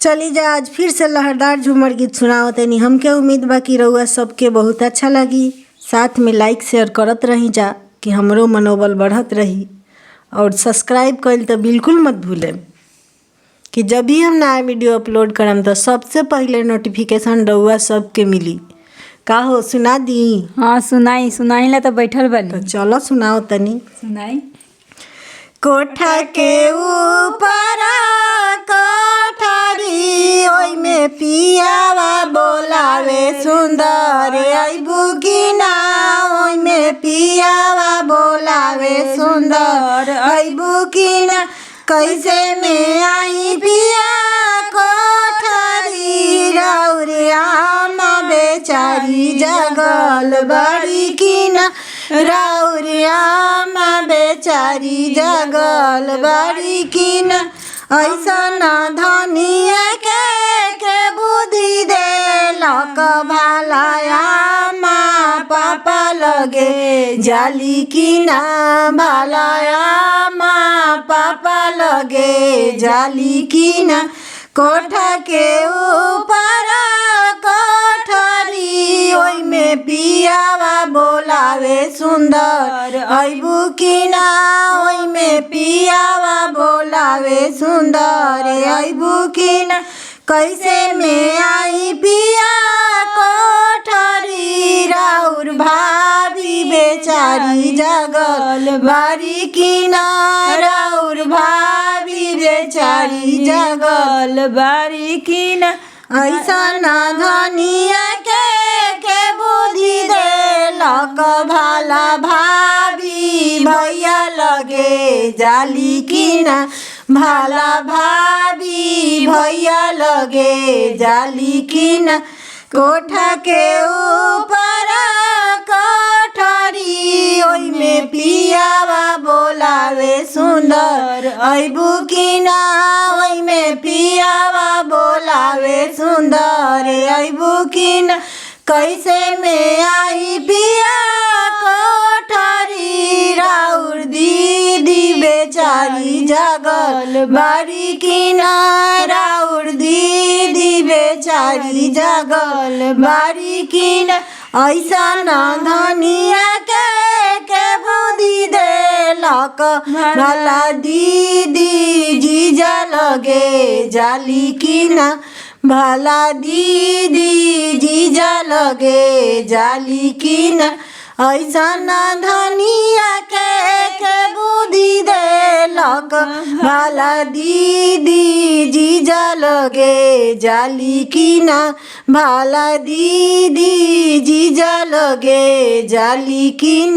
चली जा आज फिर से लहरदार झूमर गीत सुनाओ तनी। हमके उम्मीद बा कि रउआ सबके बहुत अच्छा लगी। साथ में लाइक शेयर करत रही जा कि हमरो मनोबल बढ़त रही। और सब्सक्राइब कइल तो बिल्कुल मत भूलें कि जब भी हम नया वीडियो अपलोड करम तो सबसे पहले नोटिफिकेशन रउआ सबके मिली। का हो सुना दी? हाँ सुनाई ला तो बैठल बनी। तो चलो सुनाओ तनी। सुनाई। कोठा के ऊपर कोठारी ओई में पियावा बोलावे सुंदर अइबू की ना। ओई में पियावा बोलावे सुंदर अइबू की ना। कैसे में आई पिया कोठारी रौरिया बेचारी जगल बड़ी की ना। रौरिया बेचारी जगल बड़ी की ना। ऐसा न धनिया के बुद्धि दे लक भालाया माँ पापा लगे जाली की ना। भालाया माँ पापा लगे जाली की ना। कोठा के ऊपर कोठरी ओई में पियावा बोलावे सुंदर अइबू की ना। ओई में पियावा बोलावे सुंदर अइबू की ना। कैसे में आई पिया कोठरी राउर भाभी बेचारी जगल बारी की ना। राउर भाभी बेचारी जगल बारी की ना। ऐसा ना धनिया के बुद्धि दे लक भाला भाभी भैया लगे जाली की ना। भाला भाभी भैया लगे जाली की ना। कोठा के ऊपर कोठरी ओई में पियावा बोलावे सुंदर अइबू की ना। ओई में पियावा बोलावे सुंदर अइबू की ना। कैसे में आई पिया कोठरी राउर दीदी बेचारी जगल बारी की ना। राउर दीदी बेचारी जगल बारी की ना। ऐसा न धनिया के बुद्धि दे लक भला दीदी जीजा लगे जाली की ना। भला दीदी जीजा लगे जाली की ना। ऐसा न धनिया के बुद्धि दे लक भला दीदी जीजा लगे जाली की ना। भला दीदी जीजा लगे जाली की ना।